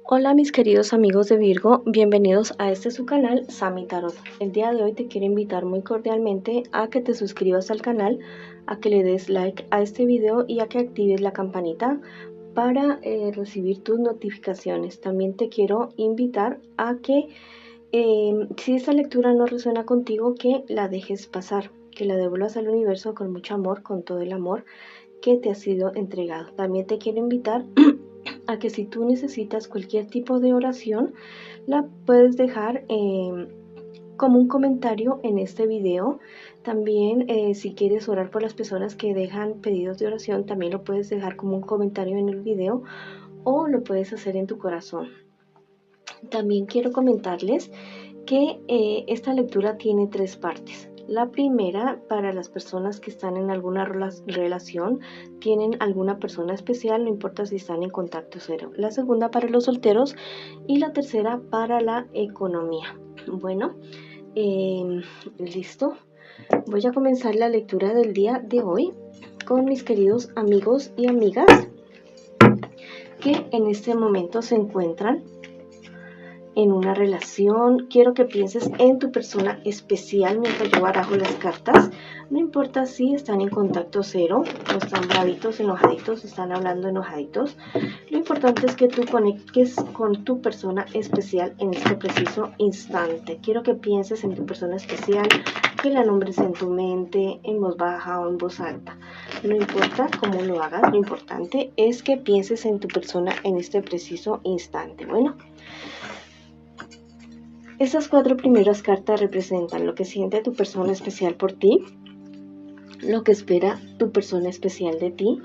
Hola mis queridos amigos de Virgo, bienvenidos a su canal Sami Tarot. El día de hoy te quiero invitar muy cordialmente a que te suscribas al canal, a que le des like a este video y a que actives la campanita para recibir tus notificaciones. También te quiero invitar a que si esta lectura no resuena contigo, que la dejes pasar, que la devuelvas al universo con mucho amor, con todo el amor que te ha sido entregado. También te quiero invitar a que si tú necesitas cualquier tipo de oración, la puedes dejar como un comentario en este video. También si quieres orar por las personas que dejan pedidos de oración, también lo puedes dejar como un comentario en el video o lo puedes hacer en tu corazón. También quiero comentarles que esta lectura tiene 3 partes. La primera, para las personas que están en alguna relación, tienen alguna persona especial, no importa si están en contacto cero. La segunda, para los solteros. Y la tercera, para la economía. Bueno, listo. Voy a comenzar la lectura del día de hoy con mis queridos amigos y amigas que en este momento se encuentran en una relación. Quiero que pienses en tu persona especial mientras yo barajo las cartas. No importa si están en contacto cero o están bravitos, enojaditos, están hablando enojaditos. Lo importante es que tú conectes con tu persona especial en este preciso instante. Quiero que pienses en tu persona especial, que la nombres en tu mente, en voz baja o en voz alta. No importa cómo lo hagas, lo importante es que pienses en tu persona en este preciso instante. Bueno, estas 4 primeras cartas representan lo que siente tu persona especial por ti, lo que espera tu persona especial de ti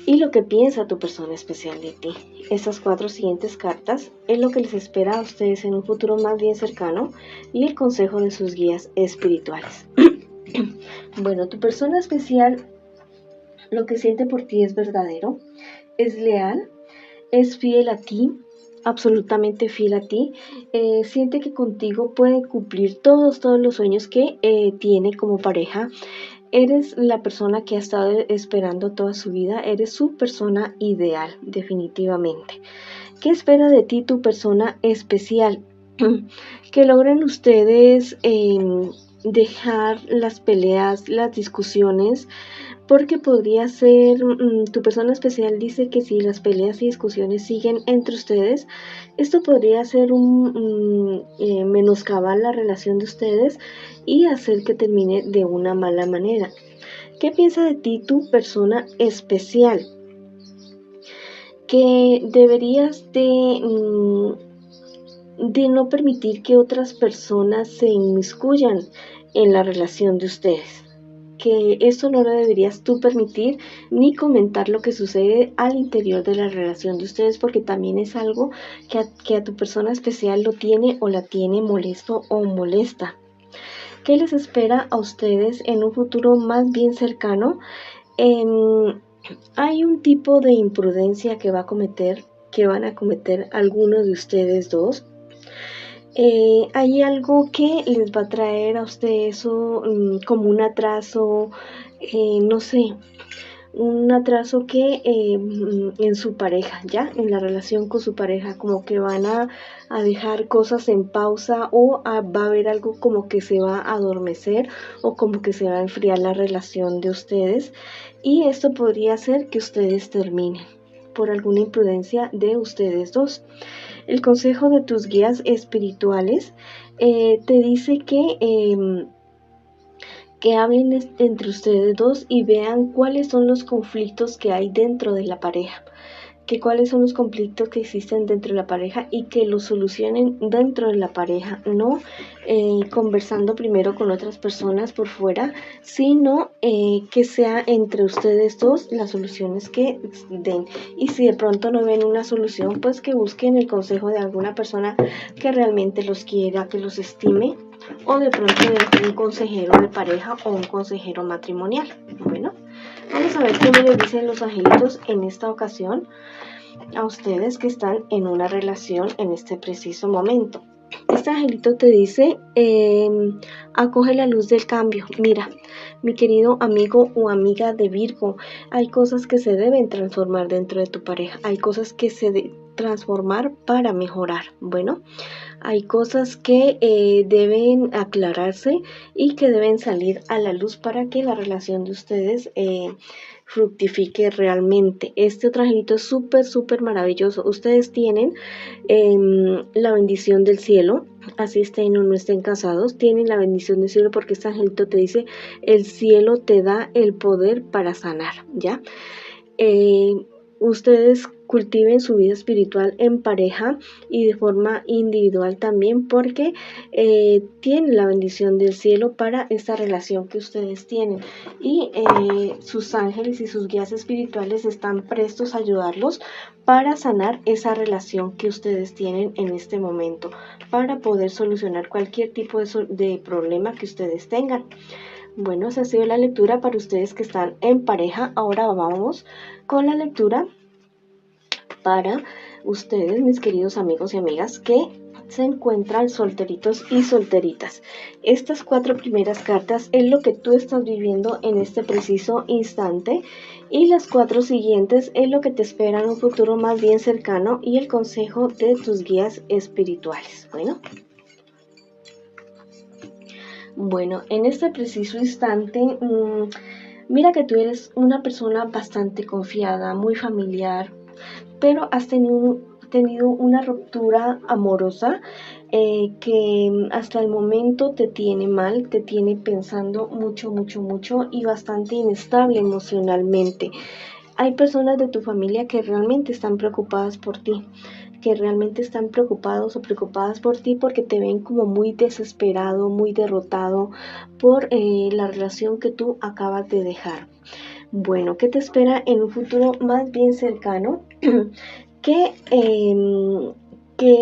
y lo que piensa tu persona especial de ti. Estas 4 siguientes cartas es lo que les espera a ustedes en un futuro más bien cercano y el consejo de sus guías espirituales. Bueno, tu persona especial, lo que siente por ti es verdadero, es leal, es fiel a ti, absolutamente fiel a ti. Siente que contigo puede cumplir todos los sueños que tiene como pareja. Eres la persona que ha estado esperando toda su vida, eres su persona ideal, definitivamente. ¿Qué espera de ti tu persona especial? Que logren ustedes dejar las peleas, las discusiones, porque podría ser, tu persona especial dice que si las peleas y discusiones siguen entre ustedes, esto podría ser menoscabar la relación de ustedes y hacer que termine de una mala manera. ¿Qué piensa de ti tu persona especial? Que deberías de no permitir que otras personas se inmiscuyan en la relación de ustedes. Que eso no lo deberías tú permitir ni comentar lo que sucede al interior de la relación de ustedes, porque también es algo que a tu persona especial lo tiene o la tiene molesto o molesta. ¿Qué les espera a ustedes en un futuro más bien cercano? Hay un tipo de imprudencia que van a cometer algunos de ustedes dos. Hay algo que les va a traer a ustedes eso, como un atraso, no sé, un atraso que en su pareja, ya, en la relación con su pareja, como que van a dejar cosas en pausa o va a haber algo como que se va a adormecer o como que se va a enfriar la relación de ustedes, y esto podría hacer que ustedes terminen por alguna imprudencia de ustedes dos. El consejo de tus guías espirituales te dice que hablen entre ustedes dos y vean cuáles son los conflictos que hay dentro de la pareja, que cuáles son los conflictos que existen dentro de la pareja y que los solucionen dentro de la pareja, no conversando primero con otras personas por fuera, sino que sea entre ustedes dos las soluciones que den. Y si de pronto no ven una solución, pues que busquen el consejo de alguna persona que realmente los quiera, que los estime, o de pronto de un consejero de pareja o un consejero matrimonial. Bueno, vamos a ver qué me dicen los angelitos en esta ocasión a ustedes que están en una relación en este preciso momento. Este angelito te dice, acoge la luz del cambio. Mira, mi querido amigo o amiga de Virgo, hay cosas que se deben transformar dentro de tu pareja, hay cosas que transformar para mejorar. Bueno, hay cosas que deben aclararse y que deben salir a la luz para que la relación de ustedes fructifique realmente. Este otro angelito es súper maravilloso. Ustedes tienen la bendición del cielo, así estén o no estén casados, tienen la bendición del cielo porque este angelito te dice, el cielo te da el poder para sanar, ¿ya? Ustedes cultiven su vida espiritual en pareja y de forma individual también porque tienen la bendición del cielo para esta relación que ustedes tienen y sus ángeles y sus guías espirituales están prestos a ayudarlos para sanar esa relación que ustedes tienen en este momento, para poder solucionar cualquier tipo de problema que ustedes tengan. Bueno, esa ha sido la lectura para ustedes que están en pareja. Ahora vamos con la lectura para ustedes, mis queridos amigos y amigas, que se encuentran solteritos y solteritas. Estas 4 primeras cartas es lo que tú estás viviendo en este preciso instante y las 4 siguientes es lo que te espera en un futuro más bien cercano y el consejo de tus guías espirituales. Bueno, en este preciso instante, mira que tú eres una persona bastante confiada, muy familiar, pero has tenido una ruptura amorosa que hasta el momento te tiene mal, te tiene pensando mucho y bastante inestable emocionalmente. Hay personas de tu familia que realmente están preocupadas por ti, que realmente están preocupados o preocupadas por ti porque te ven como muy desesperado, muy derrotado por la relación que tú acabas de dejar. Bueno, ¿qué te espera en un futuro más bien cercano? Que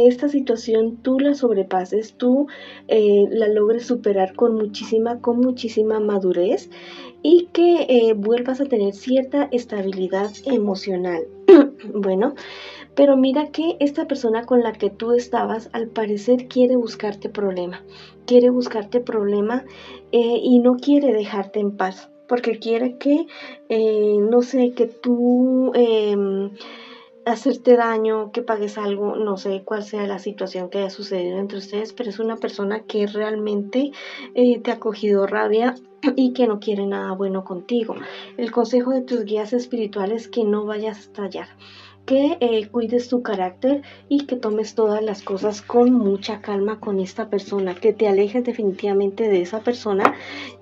esta situación tú la sobrepases, tú la logres superar con muchísima madurez y que vuelvas a tener cierta estabilidad emocional. Bueno, pero mira que esta persona con la que tú estabas al parecer quiere buscarte problema y no quiere dejarte en paz porque quiere que, no sé, que tú hacerte daño, que pagues algo, no sé cuál sea la situación que haya sucedido entre ustedes, pero es una persona que realmente te ha cogido rabia y que no quiere nada bueno contigo. El consejo de tus guías espirituales es que no vayas a estallar, que cuides tu carácter y que tomes todas las cosas con mucha calma con esta persona, que te alejes definitivamente de esa persona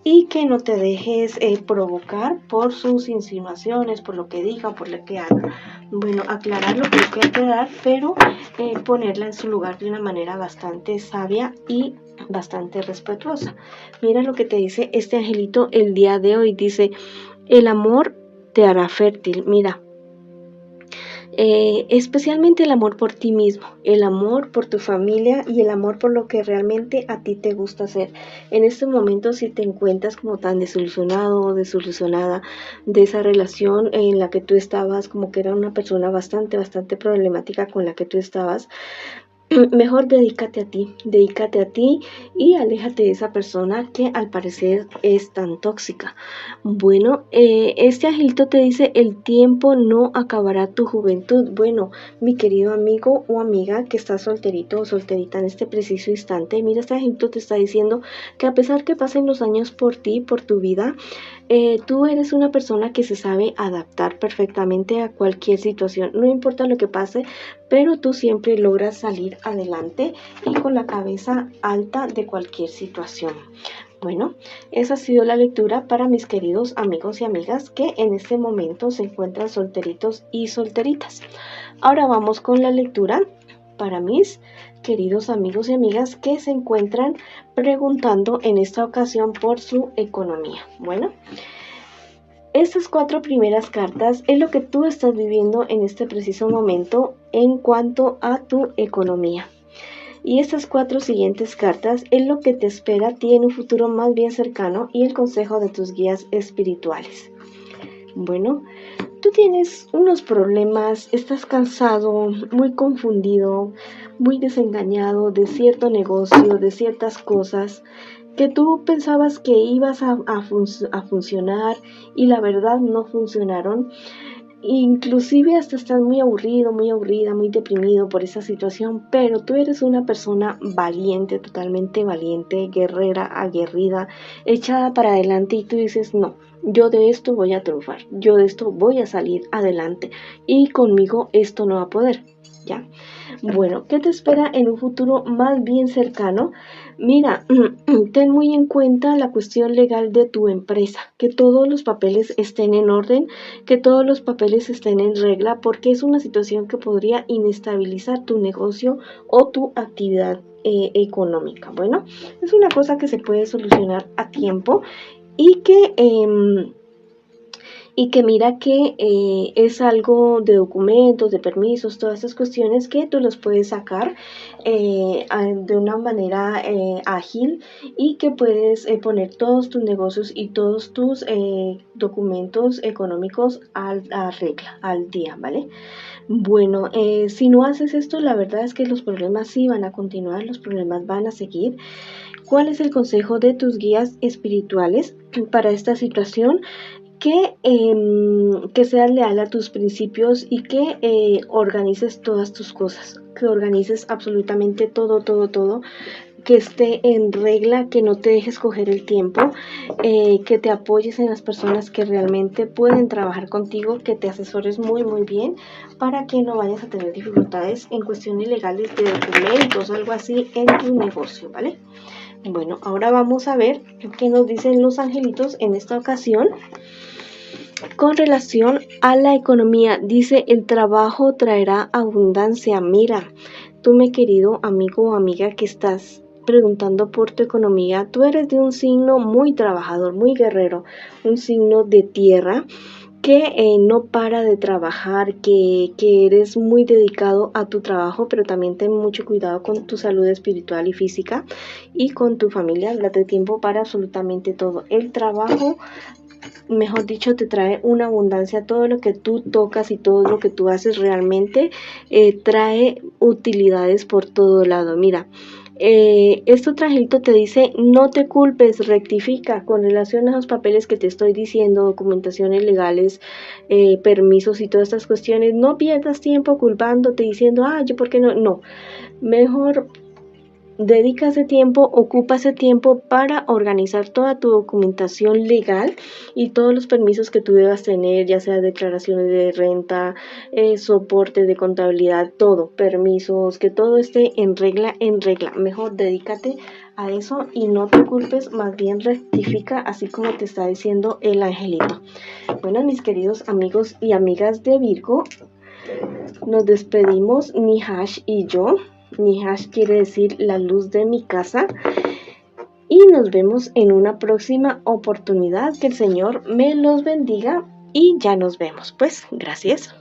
y que no te dejes provocar por sus insinuaciones, por lo que diga, por lo que haga. Bueno, aclarar lo que hay que aclarar, pero ponerla en su lugar de una manera bastante sabia y bastante respetuosa. Mira lo que te dice este angelito el día de hoy. Dice, el amor te hará fértil. Mira, especialmente el amor por ti mismo, el amor por tu familia y el amor por lo que realmente a ti te gusta hacer. En este momento, si te encuentras como tan desilusionado o desilusionada de esa relación en la que tú estabas, como que era una persona bastante problemática con la que tú estabas, mejor dedícate a ti y aléjate de esa persona que al parecer es tan tóxica. Bueno, este angelito te dice, el tiempo no acabará tu juventud. Bueno, mi querido amigo o amiga que está solterito o solterita en este preciso instante, mira, este angelito te está diciendo que a pesar que pasen los años por ti, por tu vida, tú eres una persona que se sabe adaptar perfectamente a cualquier situación, no importa lo que pase, pero tú siempre logras salir adelante y con la cabeza alta de cualquier situación. Bueno, esa ha sido la lectura para mis queridos amigos y amigas que en este momento se encuentran solteritos y solteritas. Ahora vamos con la lectura para mis queridos amigos y amigas que se encuentran preguntando en esta ocasión por su economía. Bueno, estas 4 primeras cartas es lo que tú estás viviendo en este preciso momento en cuanto a tu economía. Y estas 4 siguientes cartas es lo que te espera a ti en un futuro más bien cercano y el consejo de tus guías espirituales. Bueno, tú tienes unos problemas, estás cansado, muy confundido, muy desengañado de cierto negocio, de ciertas cosas que tú pensabas que ibas a funcionar y la verdad no funcionaron. inclusive hasta estás muy aburrido, muy aburrida, muy deprimido por esa situación, pero tú eres una persona valiente, totalmente valiente, guerrera, aguerrida, echada para adelante y tú dices, no, yo de esto voy a triunfar, yo de esto voy a salir adelante y conmigo esto no va a poder, ¿ya? Bueno, ¿qué te espera en un futuro más bien cercano? Mira, ten muy en cuenta la cuestión legal de tu empresa, que todos los papeles estén en orden, que todos los papeles estén en regla, porque es una situación que podría inestabilizar tu negocio o tu actividad económica. Bueno, es una cosa que se puede solucionar a tiempo y que mira que es algo de documentos, de permisos, todas esas cuestiones que tú los puedes sacar de una manera ágil y que puedes poner todos tus negocios y todos tus documentos económicos a regla, al día, ¿vale? Bueno, si no haces esto, la verdad es que los problemas sí van a continuar, los problemas van a seguir. ¿Cuál es el consejo de tus guías espirituales para esta situación? Que seas leal a tus principios y que organices todas tus cosas, que organices absolutamente todo, que esté en regla, que no te dejes coger el tiempo, que te apoyes en las personas que realmente pueden trabajar contigo, que te asesores muy bien para que no vayas a tener dificultades en cuestiones legales de documentos, algo así en tu negocio, ¿vale? Bueno, ahora vamos a ver qué nos dicen los angelitos en esta ocasión. Con relación a la economía, dice, el trabajo traerá abundancia. Mira, tú, mi querido amigo o amiga que estás preguntando por tu economía, tú eres de un signo muy trabajador, muy guerrero, un signo de tierra que no para de trabajar, que eres muy dedicado a tu trabajo, pero también ten mucho cuidado con tu salud espiritual y física y con tu familia. Date tiempo para absolutamente todo. El trabajo, mejor dicho, te trae una abundancia. Todo lo que tú tocas y todo lo que tú haces realmente trae utilidades por todo lado. Mira, este angelito te dice, no te culpes, rectifica con relación a los papeles que te estoy diciendo, documentaciones legales, permisos y todas estas cuestiones. No pierdas tiempo culpándote, diciendo, yo por qué no. No, mejor dedica ese tiempo, ocupa ese tiempo para organizar toda tu documentación legal y todos los permisos que tú debas tener, ya sea declaraciones de renta, soporte de contabilidad, todo, permisos, que todo esté en regla, en regla. Mejor dedícate a eso y no te culpes, más bien rectifica, así como te está diciendo el angelito. Bueno, mis queridos amigos y amigas de Virgo, nos despedimos, Nihash y yo. Nihash quiere decir la luz de mi casa. Y nos vemos en una próxima oportunidad. Que el Señor me los bendiga y ya nos vemos. Pues, gracias.